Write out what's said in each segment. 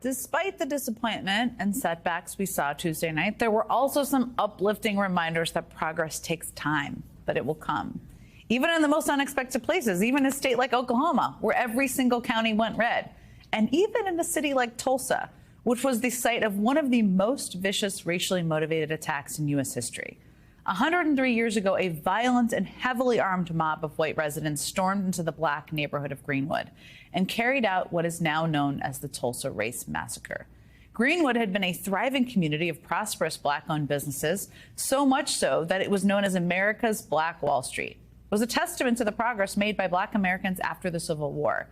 Despite the disappointment and setbacks we saw Tuesday night, there were also some uplifting reminders that progress takes time, but it will come. Even in the most unexpected places, even in a state like Oklahoma, where every single county went red, and even in a city like Tulsa, which was the site of one of the most vicious racially motivated attacks in U.S. history. 103 years ago, a violent and heavily armed mob of white residents stormed into the black neighborhood of Greenwood and carried out what is now known as the Tulsa Race Massacre. Greenwood had been a thriving community of prosperous black-owned businesses, so much so that it was known as America's Black Wall Street. It was a testament to the progress made by black Americans after the Civil War.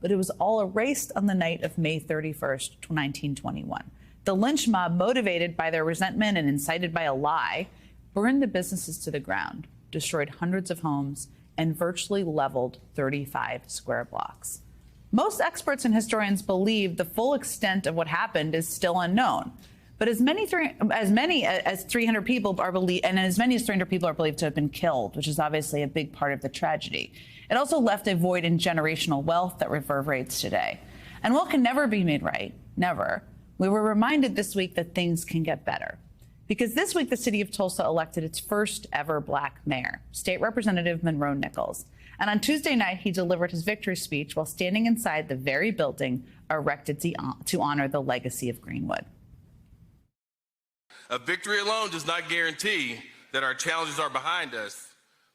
But it was all erased on the night of May 31st, 1921. The lynch mob, motivated by their resentment and incited by a lie, burned the businesses to the ground, destroyed hundreds of homes, and virtually leveled 35 square blocks. Most experts and historians believe the full extent of what happened is still unknown. But as many as 300 people are believed, and as many as 300 people are believed to have been killed, which is obviously a big part of the tragedy. It also left a void in generational wealth that reverberates today. And while it can never be made right, never, we were reminded this week that things can get better. Because this week, the city of Tulsa elected its first ever black mayor, State Representative Monroe Nichols. And on Tuesday night, he delivered his victory speech while standing inside the very building erected to honor the legacy of Greenwood. A victory alone does not guarantee that our challenges are behind us,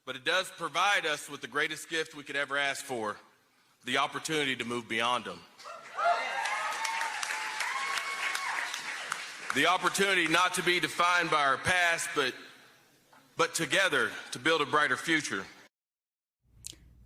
but it does provide us with the greatest gift we could ever ask for, the opportunity to move beyond them. The opportunity not to be defined by our past, but together to build a brighter future.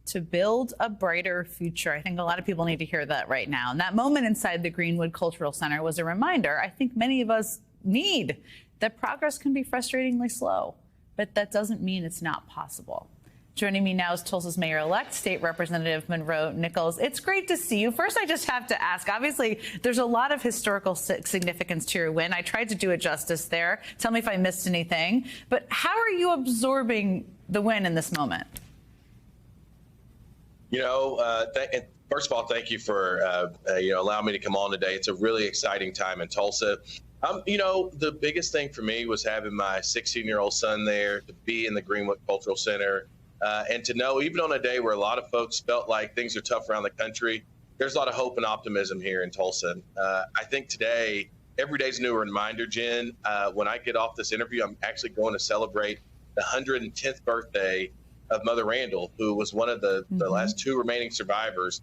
To build a brighter future. I think a lot of people need to hear that right now. And that moment inside the Greenwood Cultural Center was a reminder I think many of us need, that progress can be frustratingly slow, but that doesn't mean it's not possible. Joining me now is Tulsa's mayor-elect, State Representative Monroe Nichols. It's great to see you. First, I just have to ask, obviously, there's a lot of historical significance to your win. I tried to do it justice there. Tell me if I missed anything. But how are you absorbing the win in this moment? You know, first of all, thank you for allowing me to come on today. It's a really exciting time in Tulsa. You know, the biggest thing for me was having my 16-year-old son there, to be in the Greenwood Cultural Center, and to know, even on a day where a lot of folks felt like things are tough around the country, there's a lot of hope and optimism here in Tulsa. I think today, every day's a new reminder, Jen. When I get off this interview, I'm actually going to celebrate the 110th birthday of Mother Randall, who was one of the last two remaining survivors.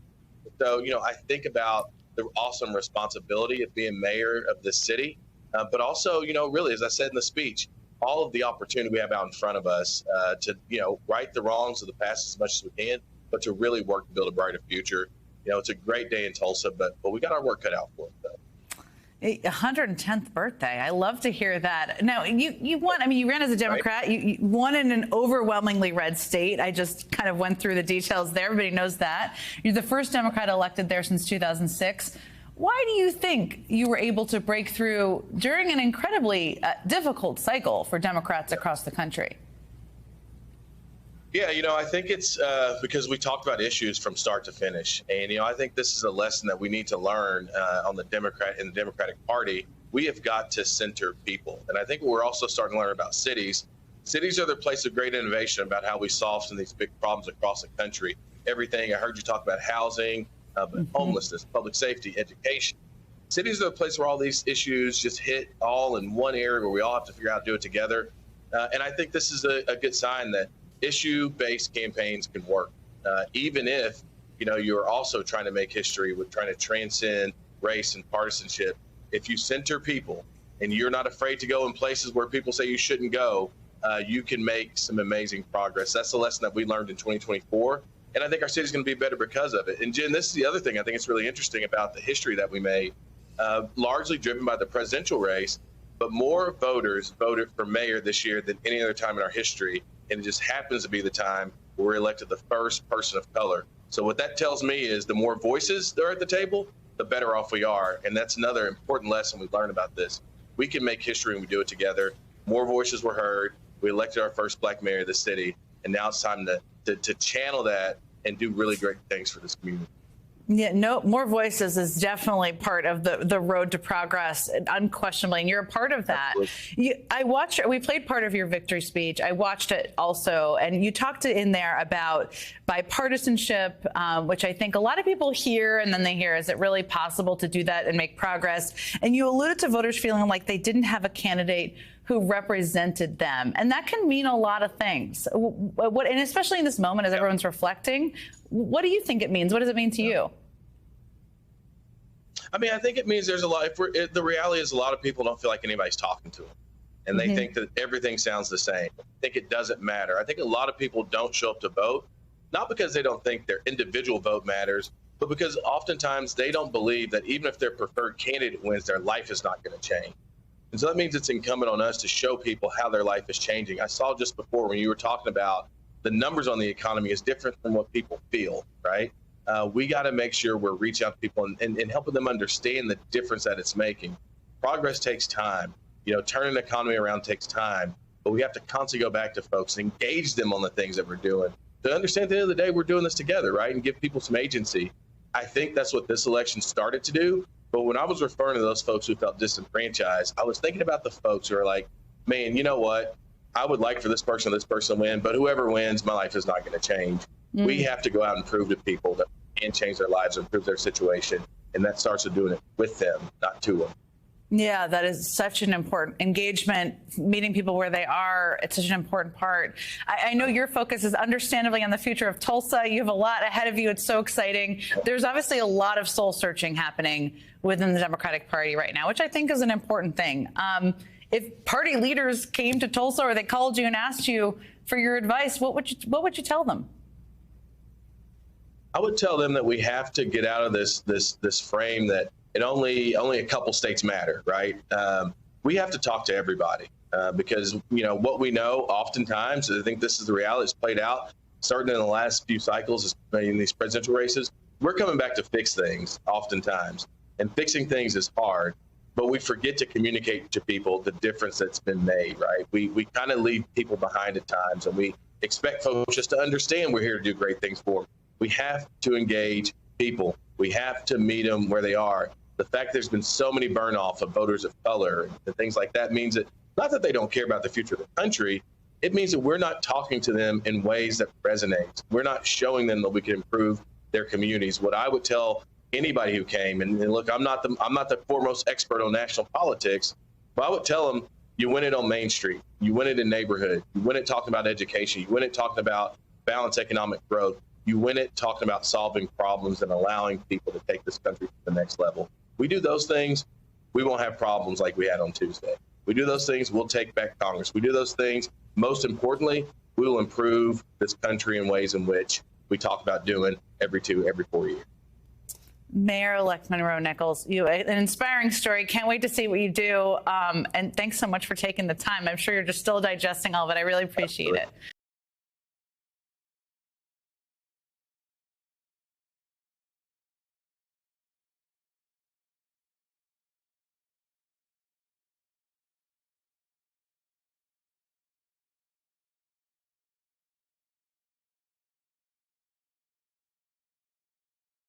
So, you know, I think about the awesome responsibility of being mayor of this city, but also, you know, really, as I said in the speech, all of the opportunity we have out in front of us to, you know, right the wrongs of the past as much as we can, but to really work to build a brighter future. You know, it's a great day in Tulsa, but we got our work cut out for it, though. 110th birthday. I love to hear that. Now, you won. I mean, you ran as a Democrat. Right. You won in an overwhelmingly red state. I just kind of went through the details there. Everybody knows that. You're the first Democrat elected there since 2006. Why do you think you were able to break through during an incredibly difficult cycle for Democrats across the country? Yeah, you know, I think it's because we talked about issues from start to finish. And, you know, I think this is a lesson that we need to learn in the Democratic Party. We have got to center people. And I think we're also starting to learn about cities. Cities are the place of great innovation about how we solve some of these big problems across the country. Everything I heard you talk about housing, homelessness, public safety, education. Cities are the place where all these issues just hit all in one area where we all have to figure out how to do it together. And I think this is a good sign that issue-based campaigns can work, even if, you know, you're also trying to make history with trying to transcend race and partisanship. If you center people and you're not afraid to go in places where people say you shouldn't go, you can make some amazing progress. That's the lesson that we learned in 2024. And I think our city's going to be better because of it. And Jen, this is the other thing I think it's really interesting about the history that we made, largely driven by the presidential race, but more voters voted for mayor this year than any other time in our history. And it just happens to be the time where we're elected the first person of color. So what that tells me is the more voices there are at the table, the better off we are. And that's another important lesson we've learned about this. We can make history and we do it together. More voices were heard. We elected our first black mayor of the city. And now it's time to channel that and do really great things for this community. Yeah, no, more voices is definitely part of the road to progress, unquestionably, and you're a part of that. We played part of your victory speech. I watched it also, and you talked in there about bipartisanship, which I think a lot of people hear, and then they hear, is it really possible to do that and make progress? And you alluded to voters feeling like they didn't have a candidate who represented them. And that can mean a lot of things. And especially in this moment, as everyone's reflecting, what do you think it means? What does it mean to you? I mean, I think it means there's a lot. The reality is a lot of people don't feel like anybody's talking to them, and they think that everything sounds the same. I think it doesn't matter. I think a lot of people don't show up to vote, not because they don't think their individual vote matters, but because oftentimes they don't believe that even if their preferred candidate wins, their life is not going to change. And so that means it's incumbent on us to show people how their life is changing. I saw just before when you were talking about the numbers on the economy is different from what people feel, right? We got to make sure we're reaching out to people and helping them understand the difference that it's making. Progress takes time. You know, turning the economy around takes time, but we have to constantly go back to folks and engage them on the things that we're doing to understand at the end of the day, we're doing this together, right? And give people some agency. I think that's what this election started to do. But when I was referring to those folks who felt disenfranchised, I was thinking about the folks who are like, man, you know what? I would like for this person to win, but whoever wins, my life is not going to change. We have to go out and prove to people that we can change their lives and improve their situation. And that starts with doing it with them, not to them. Yeah, that is such an important engagement, meeting people where they are. It's such an important part. I know your focus is understandably on the future of Tulsa. You have a lot ahead of you. It's so exciting. There's obviously a lot of soul searching happening within the Democratic Party right now, which I think is an important thing. If party leaders came to Tulsa or they called you and asked you for your advice, what would you tell them? I would tell them that we have to get out of this frame that it only a couple states matter, right? We have to talk to everybody because, you know, what we know oftentimes, I think this is the reality, it's played out, starting in the last few cycles in these presidential races, we're coming back to fix things oftentimes. And fixing things is hard, but we forget to communicate to people the difference that's been made, right? We kind of leave people behind at times, and we expect folks just to understand we're here to do great things for them. We have to engage people. We have to meet them where they are. The fact there's been so many burn off of voters of color and things like that means that not that they don't care about the future of the country, it means that we're not talking to them in ways that resonate. We're not showing them that we can improve their communities. What I would tell anybody who came, and look, I'm not the foremost expert on national politics, but I would tell them, you win it on Main Street, you win it in neighborhood, you win it talking about education, you win it talking about balanced economic growth, you win it talking about solving problems and allowing people to take this country to the next level. We do those things, we won't have problems like we had on Tuesday. We do those things, we'll take back Congress. We do those things, most importantly, we will improve this country in ways in which we talk about doing every 4 years. Mayor-elect Monroe Nichols, an inspiring story. Can't wait to see what you do. And thanks so much for taking the time. I'm sure you're just still digesting all of it. I really appreciate it.